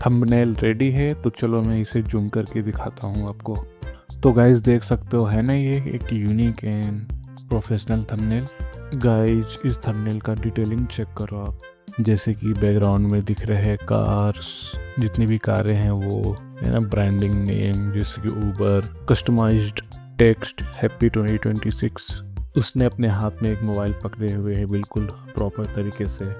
Thumbnail ready है, तो चलो मैं इसे जूम करके दिखाता हूँ आपको। तो गाइज देख सकते हो, है ना, ये एक unique and professional thumbnail. Guys इस थंबनेल का डिटेलिंग चेक करो आप। जैसे कि बैकग्राउंड में दिख रहे हैं कार्स, जितनी भी कारें हैं वो है ना, ब्रांडिंग नेम जैसे कि ऊबर, कस्टमाइज्ड टेक्स्ट हैप्पी 2026। उसने अपने हाथ में एक मोबाइल पकड़े हुए है बिल्कुल प्रॉपर तरीके से।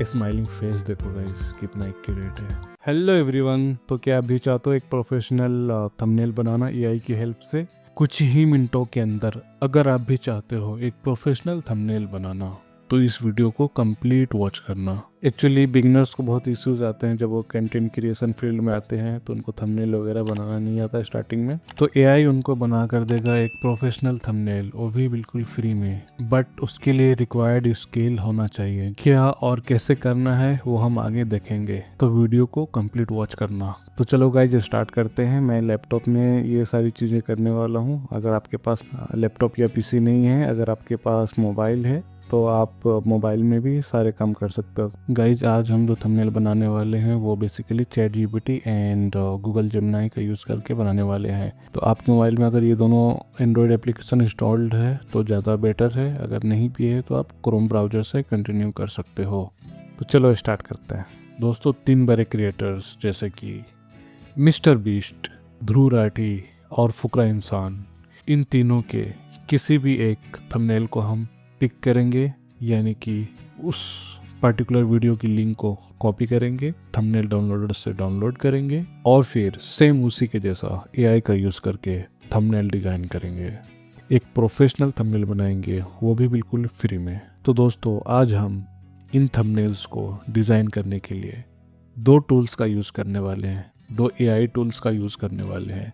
स्माइलिंग फेस देखो गाइस कितना एक्यूरेट है। हेलो एवरीवन, तो क्या आप भी चाहते हो एक प्रोफेशनल थंबनेल बनाना एआई की हेल्प से कुछ ही मिनटों के अंदर? अगर आप भी चाहते हो एक प्रोफेशनल थंबनेल बनाना तो इस वीडियो को कंप्लीट वॉच करना। एक्चुअली बिगिनर्स को बहुत इश्यूज आते हैं जब वो कंटेंट क्रिएशन फील्ड में आते हैं, तो उनको थंबनेल वगैरह बनाना नहीं आता स्टार्टिंग में। तो एआई उनको बना कर देगा एक प्रोफेशनल थंबनेल, वो भी बिल्कुल फ्री में। बट उसके लिए रिक्वायर्ड स्किल होना चाहिए। क्या और कैसे करना है वो हम आगे देखेंगे, तो वीडियो को कंप्लीट वॉच करना। तो चलो गाइज स्टार्ट करते हैं। मैं लैपटॉप में ये सारी चीज़ें करने वाला हूँ। अगर आपके पास लैपटॉप या पीसी नहीं है, अगर आपके पास मोबाइल है तो आप मोबाइल में भी सारे काम कर सकते हो। गाइज आज हम जो थंबनेल बनाने वाले हैं वो basically chat GPT and Google Gemini का यूज़ करके बनाने वाले हैं। तो आपके मोबाइल में अगर ये दोनों एंड्रॉयड एप्लीकेशन इंस्टॉल्ड है तो ज़्यादा बेटर है। अगर नहीं भी है तो आप क्रोम ब्राउज़र से कंटिन्यू कर सकते हो। तो चलो स्टार्ट करते हैं। दोस्तों 3 बड़े क्रिएटर्स जैसे कि मिस्टर बीस्ट, ध्रुव राठी और फुकरा इंसान, इन तीनों के किसी भी एक थंबनेल को हम पिक करेंगे, यानी कि उस पर्टिकुलर वीडियो की लिंक को कॉपी करेंगे, थंबनेल डाउनलोडर से डाउनलोड करेंगे और फिर सेम उसी के जैसा एआई का यूज़ करके थंबनेल डिज़ाइन करेंगे। एक प्रोफेशनल थंबनेल बनाएंगे, वो भी बिल्कुल फ्री में। तो दोस्तों आज हम इन थंबनेल्स को डिज़ाइन करने के लिए 2 टूल्स का यूज़ करने वाले हैं, 2 एआई टूल्स का यूज़ करने वाले हैं,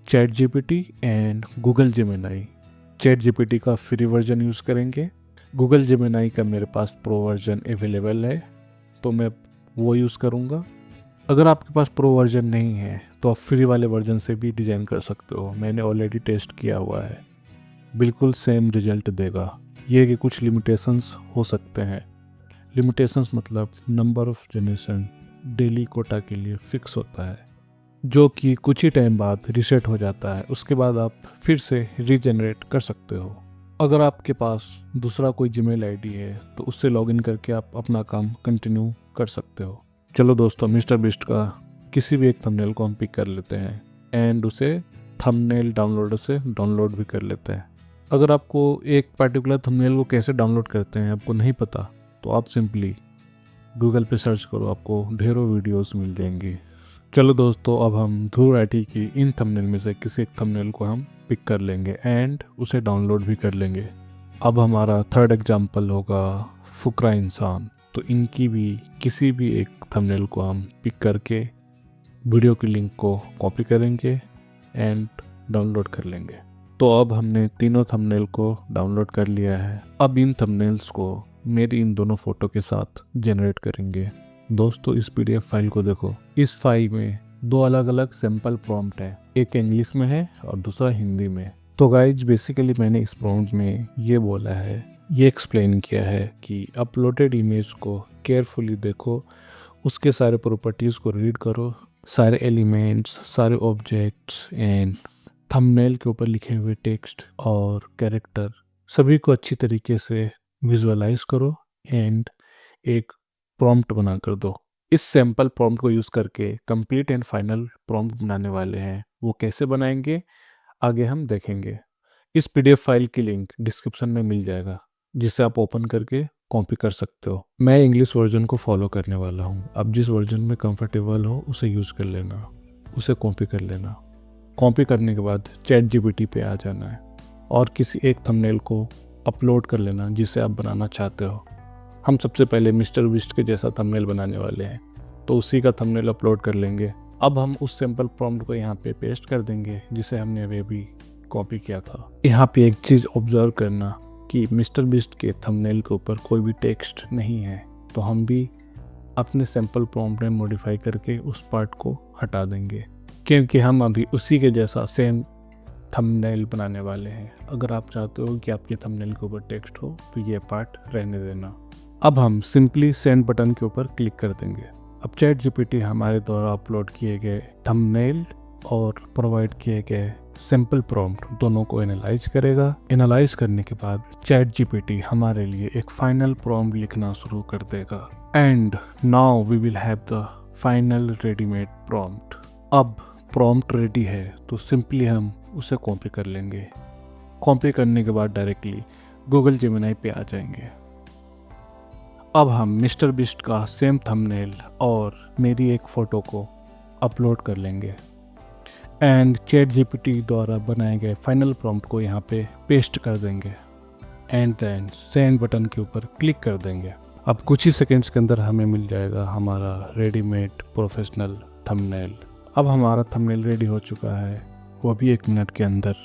chat GPT and Google Gemini. Chat GPT का फ्री वर्जन यूज़ करेंगे, गूगल जेमिनी का मेरे पास प्रो वर्जन अवेलेबल है तो मैं वो यूज़ करूँगा। अगर आपके पास प्रो वर्जन नहीं है तो आप फ्री वाले वर्जन से भी डिज़ाइन कर सकते हो। मैंने ऑलरेडी टेस्ट किया हुआ है, बिल्कुल सेम रिजल्ट देगा। ये कि कुछ लिमिटेशंस हो सकते हैं। लिमिटेशंस मतलब number of generation daily quota के लिए फिक्स होता है, जो कि कुछ ही टाइम बाद रीसेट हो जाता है। उसके बाद आप फिर से रीजनरेट कर सकते हो। अगर आपके पास दूसरा कोई जीमेल आईडी है तो उससे लॉगिन करके आप अपना काम कंटिन्यू कर सकते हो। चलो दोस्तों मिस्टर बीस्ट का किसी भी एक थंबनेल को हम पिक कर लेते हैं एंड उसे थंबनेल डाउनलोडर से डाउनलोड भी कर लेते हैं। अगर आपको एक पर्टिकुलर थंबनेल को कैसे डाउनलोड करते हैं आपको नहीं पता, तो आप सिंपली गूगल पे सर्च करो, आपको ढेरों वीडियोस मिल जाएंगी। चलो दोस्तों अब हम ध्रुव राठी की इन थंबनेल में से किसी एक थंबनेल को हम पिक कर लेंगे एंड उसे डाउनलोड भी कर लेंगे। अब हमारा थर्ड एग्जांपल होगा फुकरा इंसान। तो इनकी भी किसी भी एक थंबनेल को हम पिक करके वीडियो की लिंक को कॉपी करेंगे एंड डाउनलोड कर लेंगे। तो अब हमने तीनों थंबनेल को डाउनलोड कर लिया है। अब इन थंबनेल्स को मेरी इन दोनों फोटो के साथ जनरेट करेंगे। दोस्तों इस पीडीएफ फाइल को देखो। इस फाइल में 2 अलग अलग सैंपल प्रॉम्प्ट है, एक इंग्लिश में है और दूसरा हिंदी में। तो गाइज बेसिकली मैंने इस प्रॉम्प्ट में ये बोला है, ये एक्सप्लेन किया है कि अपलोडेड इमेज को केयरफुली देखो, उसके सारे प्रॉपर्टीज़ को रीड करो, सारे एलिमेंट्स, सारे ऑब्जेक्ट्स एंड थंबनेल के ऊपर लिखे हुए टेक्स्ट और कैरेक्टर सभी को अच्छी तरीके से विजुअलाइज करो एंड एक प्रॉम्प्ट बना कर दो। इस सैम्पल प्रॉम्प्ट को यूज़ करके कंप्लीट एंड फाइनल प्रॉम्प्ट बनाने वाले हैं। वो कैसे बनाएंगे आगे हम देखेंगे। इस पीडीएफ फाइल की लिंक डिस्क्रिप्शन में मिल जाएगा, जिसे आप ओपन करके कॉपी कर सकते हो। मैं इंग्लिश वर्जन को फॉलो करने वाला हूँ। आप जिस वर्जन में कंफर्टेबल हो उसे यूज़ कर लेना, उसे कॉपी कर लेना। कॉपी करने के बाद चैट जीपीटी पे आ जाना है और किसी एक थंबनेल को अपलोड कर लेना जिसे आप बनाना चाहते हो। हम सबसे पहले मिस्टर बीस्ट के जैसा थंबनेल बनाने वाले हैं, तो उसी का थंबनेल अपलोड कर लेंगे। अब हम उस सैंपल प्रॉम्प्ट को यहाँ पे पेस्ट कर देंगे जिसे हमने अभी भी कॉपी किया था। यहाँ पे एक चीज़ ऑब्जर्व करना कि मिस्टर बीस्ट के थंबनेल के ऊपर कोई भी टेक्स्ट नहीं है, तो हम भी अपने सैंपल प्रॉम्प्ट में मॉडिफाई करके उस पार्ट को हटा देंगे, क्योंकि हम अभी उसी के जैसा सेम थंबनेल बनाने वाले हैं। अगर आप चाहते हो कि आपके थंबनेल के ऊपर टेक्स्ट हो तो ये पार्ट रहने देना। अब हम सिंपली सेंड बटन के ऊपर क्लिक कर देंगे। अब चैट जीपीटी हमारे द्वारा अपलोड किए गए थंबनेल और प्रोवाइड किए गए सिंपल प्रॉम्प्ट दोनों को एनालाइज करेगा। एनालाइज करने के बाद चैट जीपीटी हमारे लिए एक फाइनल प्रॉम्प्ट लिखना शुरू कर देगा। And now we will have the final readymade prompt. अब प्रॉम्प्ट रेडी है तो सिंपली हम उसे कॉपी कर लेंगे। कॉपी करने के बाद डायरेक्टली गूगल जेमिनी पे आ जाएंगे। अब हम मिस्टर बीस्ट का सेम थंबनेल और मेरी एक फ़ोटो को अपलोड कर लेंगे एंड चैट जीपीटी द्वारा बनाए गए फाइनल प्रॉम्प्ट को यहाँ पे पेस्ट कर देंगे एंड देन सेंड बटन के ऊपर क्लिक कर देंगे। अब कुछ ही सेकंड्स के अंदर हमें मिल जाएगा हमारा रेडीमेड प्रोफेशनल थंबनेल। अब हमारा थंबनेल रेडी हो चुका है, वो भी 1 मिनट के अंदर।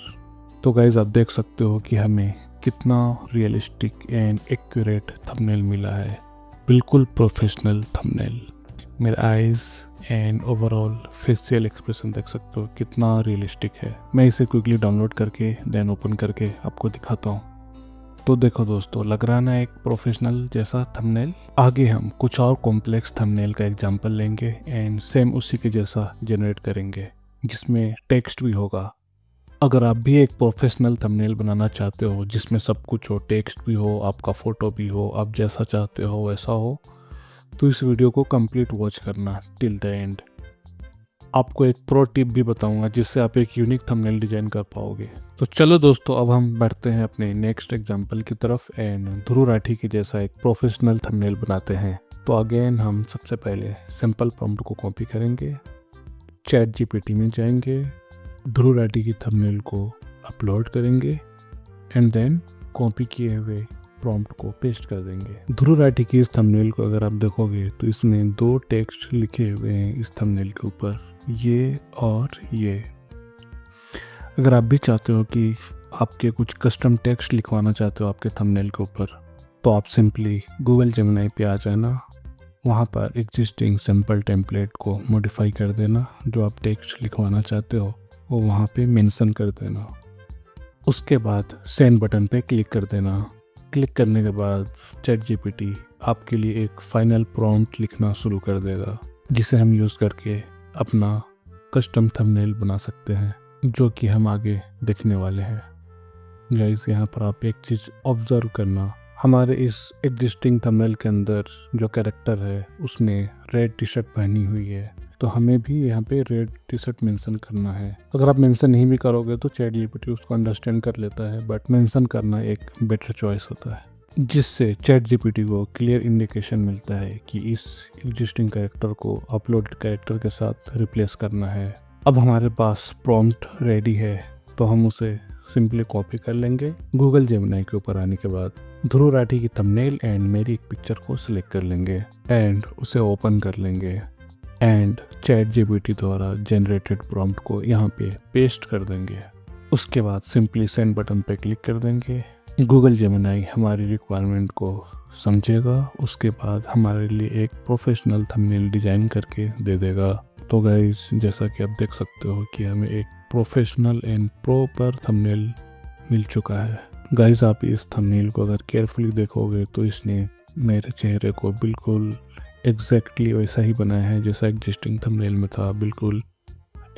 तो गाइज आप देख सकते हो कि हमें कितना रियलिस्टिक एंड एक्यूरेट थंबनेल मिला है, बिल्कुल प्रोफेशनल थंबनेल। मेरे eyes and overall facial expression देख सकते हो कितना रियलिस्टिक है। मैं इसे क्विकली डाउनलोड करके देन ओपन करके आपको दिखाता हूँ। तो देखो दोस्तों, लग रहा ना एक प्रोफेशनल जैसा थंबनेल। आगे हम कुछ और कॉम्प्लेक्स थंबनेल का एग्जांपल लेंगे एंड सेम उसी के जैसा जनरेट करेंगे जिसमें टेक्स्ट भी होगा। अगर आप भी एक प्रोफेशनल थंबनेल बनाना चाहते हो जिसमें सब कुछ हो, टेक्स्ट भी हो, आपका फ़ोटो भी हो, आप जैसा चाहते हो वैसा हो, तो इस वीडियो को कंप्लीट वॉच करना टिल ध् एंड। आपको एक प्रो टिप भी बताऊंगा जिससे आप एक यूनिक थंबनेल डिजाइन कर पाओगे। तो चलो दोस्तों, अब हम बढ़ते हैं अपने नेक्स्ट एग्जांपल की तरफ एंड ध्रुव राठी की जैसा एक प्रोफेशनल थंबनेल बनाते हैं। तो अगेन हम सबसे पहले सिंपल प्रॉम्प्ट को कॉपी करेंगे, चैट जीपीटी में जाएंगे, ध्रुव राठी की थंबनेल को अपलोड करेंगे एंड देन कॉपी किए हुए प्रॉम्प्ट को पेस्ट कर देंगे। ध्रुव राठी की इस थंबनेल को अगर आप देखोगे तो इसमें 2 टेक्स्ट लिखे हुए हैं इस थंबनेल के ऊपर, ये और ये। अगर आप भी चाहते हो कि आपके कुछ कस्टम टेक्स्ट लिखवाना चाहते हो आपके थंबनेल के ऊपर, तो आप सिंपली गूगल जेमिनी पे आ जाना, वहाँ पर एग्जिस्टिंग सिंपल टेम्पलेट को मॉडिफाई कर देना, जो आप टेक्स्ट लिखवाना चाहते हो वो वहाँ पे मेंशन कर देना। उसके बाद सेंड बटन पे क्लिक कर देना। क्लिक करने के बाद चैट जीपीटी आपके लिए एक फाइनल प्रॉम्प्ट लिखना शुरू कर देगा जिसे हम यूज़ करके अपना कस्टम थंबनेल बना सकते हैं, जो कि हम आगे देखने वाले हैं। गाइस यहाँ पर आप एक चीज़ ऑब्जर्व करना, हमारे इस एग्जिस्टिंग थंबनेल के अंदर जो कैरेक्टर है उसने रेड टी शर्ट पहनी हुई है, तो हमें भी यहाँ पे रेड टी शर्ट मेंशन करना है। अगर आप मेंशन नहीं भी करोगे तो चैट जीपीटी उसको अंडरस्टैंड कर लेता है, बट मेंशन करना एक बेटर चॉइस होता है, जिससे चैट जीपीटी को क्लियर इंडिकेशन मिलता है कि इस एग्जिस्टिंग कैरेक्टर को अपलोडेड कैरेक्टर के साथ रिप्लेस करना है। अब हमारे पास प्रॉम्प्ट रेडी है तो हम उसे सिंपली कॉपी कर लेंगे। गूगल जेमिनी के ऊपर आने के बाद ध्रुव राठी की थंबनेल एंड मेरी एक पिक्चर को सिलेक्ट कर लेंगे एंड उसे ओपन कर लेंगे एंड चैट जीपीटी द्वारा जनरेटेड प्रॉम्प्ट को यहाँ पे पेस्ट कर देंगे। उसके बाद सिंपली सेंड बटन पे क्लिक कर देंगे। गूगल जेमिनी हमारी रिक्वायरमेंट को समझेगा, उसके बाद हमारे लिए एक प्रोफेशनल थंबनेल डिजाइन करके दे देगा। तो गाइस जैसा कि आप देख सकते हो कि हमें एक प्रोफेशनल एंड प्रॉपर थंबनेल मिल चुका है। गाइस आप इस थंबनेल को अगर केयरफुली देखोगे तो इसने मेरे चेहरे को बिल्कुल एग्जैक्टली वैसा ही बनाया है जैसा एग्जिस्टिंग थंबनेल में था। बिल्कुल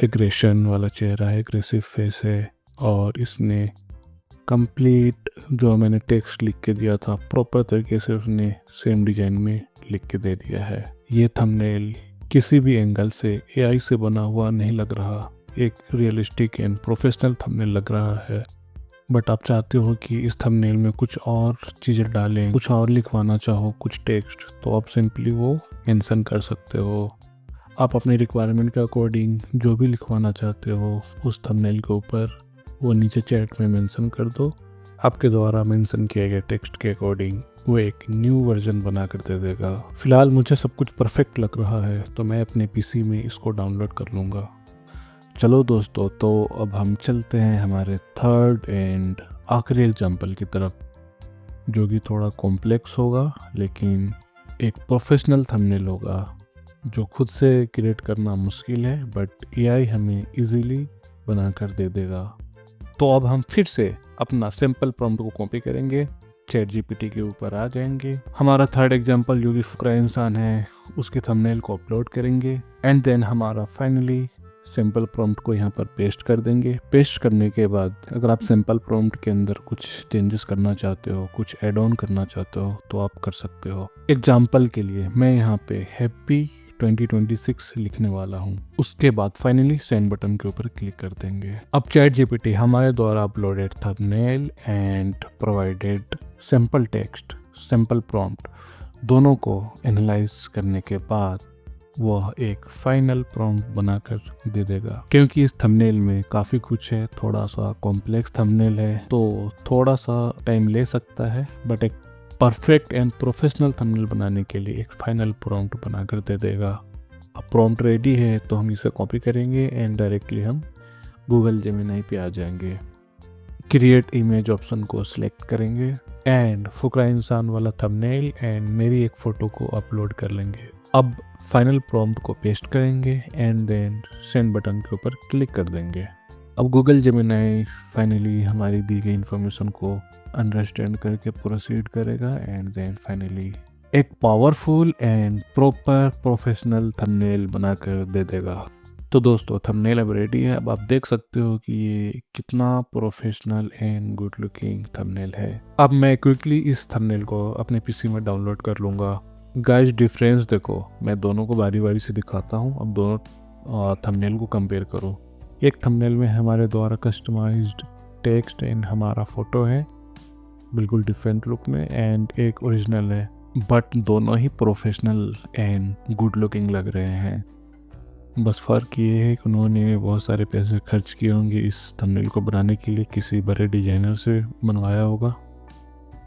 एग्रेशन वाला चेहरा है, एग्रेसिव फेस है, और इसने कंप्लीट जो मैंने टेक्स्ट लिख के दिया था प्रॉपर तरीके से उसने सेम डिजाइन में लिख के दे दिया है। ये थंबनेल किसी भी एंगल से एआई से बना हुआ नहीं लग रहा, एक रियलिस्टिक एंड प्रोफेशनल थंबनेल लग रहा है। बट आप चाहते हो कि इस थंबनेल में कुछ और चीज़ें डालें, कुछ और लिखवाना चाहो, कुछ टेक्स्ट, तो आप सिंपली वो मेंशन कर सकते हो। आप अपनी रिक्वायरमेंट के अकॉर्डिंग जो भी लिखवाना चाहते हो उस थंबनेल के ऊपर वो नीचे चैट में मेंशन कर दो। आपके द्वारा मेंशन किए गए टेक्स्ट के अकॉर्डिंग वो एक न्यू वर्जन बना कर दे देगा। फिलहाल मुझे सब कुछ परफेक्ट लग रहा है तो मैं अपने पीसी में इसको डाउनलोड कर लूँगा। चलो दोस्तों, तो अब हम चलते हैं हमारे थर्ड एंड आखिरी एग्जाम्पल की तरफ, जो कि थोड़ा कॉम्प्लेक्स होगा लेकिन एक प्रोफेशनल थंबनेल होगा जो खुद से क्रिएट करना मुश्किल है, बट एआई हमें इजीली बना कर दे देगा। तो अब हम फिर से अपना सिंपल प्रॉम्प्ट को कॉपी करेंगे, चैट जीपीटी के ऊपर आ जाएंगे। हमारा थर्ड एग्जांपल जो कि फुकरा इंसान है उसके थंबनेल को अपलोड करेंगे एंड देन हमारा फाइनली सिंपल प्रॉम्प्ट को यहाँ पर पेस्ट कर देंगे। पेस्ट करने के बाद अगर आप सिंपल प्रॉम्प्ट के अंदर कुछ चेंजेस करना चाहते हो, कुछ ऐड ऑन करना चाहते हो तो आप कर सकते हो। एग्जाम्पल के लिए मैं यहाँ पे हैप्पी 2026 लिखने वाला हूँ। उसके बाद फाइनली सेंड बटन के ऊपर क्लिक कर देंगे। अब चैट जीपीटी हमारे द्वारा uploaded thumbnail and provided simple text, simple prompt दोनों को एनालाइज करने के बाद वह एक फाइनल प्रॉम्प्ट बनाकर दे देगा। क्योंकि इस थंबनेल में काफ़ी कुछ है, थोड़ा सा कॉम्प्लेक्स थंबनेल है तो थोड़ा सा टाइम ले सकता है, बट एक परफेक्ट एंड प्रोफेशनल थंबनेल बनाने के लिए एक फाइनल प्रॉम्प्ट बनाकर दे देगा। अब प्रॉम्प्ट रेडी है तो हम इसे कॉपी करेंगे एंड डायरेक्टली हम गूगल जेमिनी पे आ जाएंगे। क्रिएट इमेज ऑप्शन को सिलेक्ट करेंगे एंड फुकरा इंसान वाला थंबनेल एंड मेरी एक फ़ोटो को अपलोड कर लेंगे। अब फाइनल प्रॉम्प्ट को पेस्ट करेंगे एंड देन सेंड बटन के ऊपर क्लिक कर देंगे। अब गूगल जेमिनी फाइनली हमारी दी गई इन्फॉर्मेशन को अंडरस्टैंड करके प्रोसीड करेगा एंड देन फाइनली एक powerful and proper professional thumbnail बनाकर दे देगा। तो दोस्तों थंबनेल अब रेडी है। अब आप देख सकते हो कि ये कितना professional and good looking thumbnail है। अब मैं क्विकली इस थंबनेल को अपने पीसी में डाउनलोड कर लूँगा। गाइस डिफरेंस देखो, मैं दोनों को बारी बारी से दिखाता हूँ। अब दोनों थंबनेल को कंपेयर करो। एक थंबनेल में हमारे द्वारा कस्टमाइज्ड टेक्स्ट एंड हमारा फ़ोटो है बिल्कुल डिफरेंट लुक में, एंड एक ओरिजिनल है, बट दोनों ही प्रोफेशनल एंड गुड लुकिंग लग रहे हैं। बस फ़र्क ये है कि उन्होंने बहुत सारे पैसे खर्च किए होंगे इस थंबनेल को बनाने के लिए, किसी बड़े डिज़ाइनर से बनवाया होगा,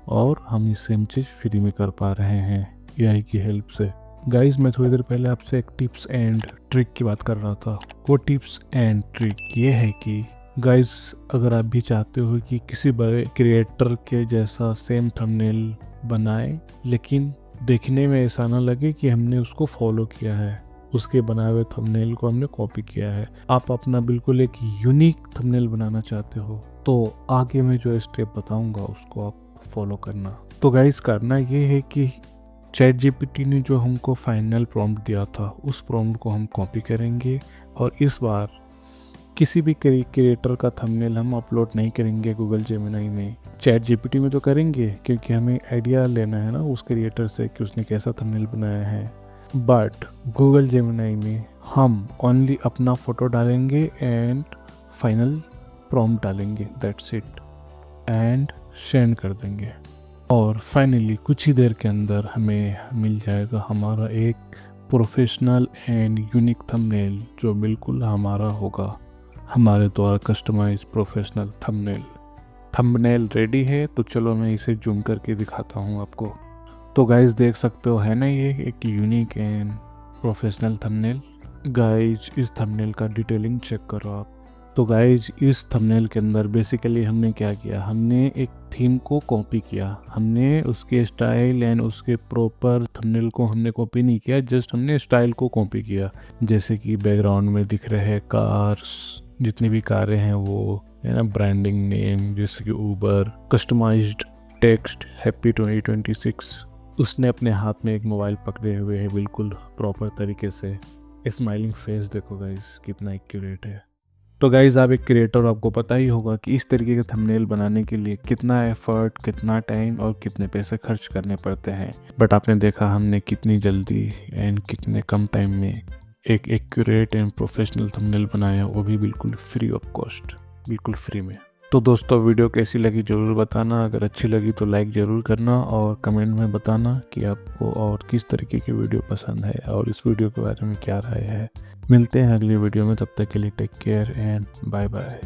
और हम इस सेम चीज़ फ्री में कर पा रहे हैं एआई की हेल्प से। गाइस मैं थोड़ी देर पहले आपसे एक टिप्स एंड ट्रिक की बात कर रहा था। वो टिप्स एंड ट्रिक ये है कि गाइस अगर आप भी चाहते हो कि किसी बड़े क्रिएटर के जैसा सेम थंबनेल बनाए, लेकिन देखने में ऐसा ना लगे कि हमने उसको फॉलो किया है, उसके बनाए हुए थंबनेल को हमने कॉपी किया है, आप अपना बिल्कुल एक यूनिक थंबनेल बनाना चाहते हो, तो आगे मैं जो स्टेप बताऊंगा उसको आप फॉलो करना। तो गाइस करना ये है कि चैट जीपीटी ने जो हमको फाइनल प्रॉम्प्ट दिया था उस प्रॉम्प्ट को हम कॉपी करेंगे, और इस बार किसी भी क्रिएटर का थंबनेल हम अपलोड नहीं करेंगे गूगल जेमिनी में। चैट जीपीटी में तो करेंगे क्योंकि हमें आइडिया लेना है ना उस क्रिएटर से कि उसने कैसा थंबनेल बनाया है, बट गूगल जेमिनी में हम ओनली अपना फ़ोटो डालेंगे एंड फाइनल प्रॉम्प्ट डालेंगे, दैट्स इट, एंड सेंड कर देंगे। और फाइनली कुछ ही देर के अंदर हमें मिल जाएगा हमारा एक प्रोफेशनल एंड यूनिक थंबनेल जो बिल्कुल हमारा होगा, हमारे द्वारा कस्टमाइज प्रोफेशनल थंबनेल रेडी है। तो चलो मैं इसे जूम करके दिखाता हूँ आपको। तो गाइस देख सकते हो, है ना ये एक unique and professional thumbnail. Guys इस थंबनेल का डिटेलिंग चेक करो आप। तो गाइज इस थंबनेल के अंदर बेसिकली हमने क्या किया, हमने एक थीम को कॉपी किया, हमने उसके स्टाइल एंड उसके प्रॉपर थंबनेल को हमने कॉपी नहीं किया, जस्ट हमने स्टाइल को कॉपी किया। जैसे कि बैकग्राउंड में दिख रहे हैं कार्स, जितनी भी कारें हैं वो है ना, ब्रांडिंग नेम जैसे कि ऊबर, कस्टमाइज्ड टेक्स्ट हैप्पी 2026, उसने अपने हाथ में एक मोबाइल पकड़े हुए है बिल्कुल प्रॉपर तरीके से, स्माइलिंग फेस देखो गाइज कितना एक्यूरेट है। तो गाइज आप एक क्रिएटर, आपको पता ही होगा कि इस तरीके के थंबनेल बनाने के लिए कितना एफर्ट, कितना टाइम और कितने पैसे खर्च करने पड़ते हैं, बट आपने देखा हमने कितनी जल्दी एंड कितने कम टाइम में एक एक्यूरेट एंड प्रोफेशनल थंबनेल बनाया, वो भी बिल्कुल फ्री ऑफ कॉस्ट, बिल्कुल फ्री में। तो दोस्तों वीडियो कैसी लगी ज़रूर बताना, अगर अच्छी लगी तो लाइक ज़रूर करना और कमेंट में बताना कि आपको और किस तरीके की वीडियो पसंद है और इस वीडियो के बारे में क्या राय है। मिलते हैं अगली वीडियो में, तब तक के लिए take care and bye bye.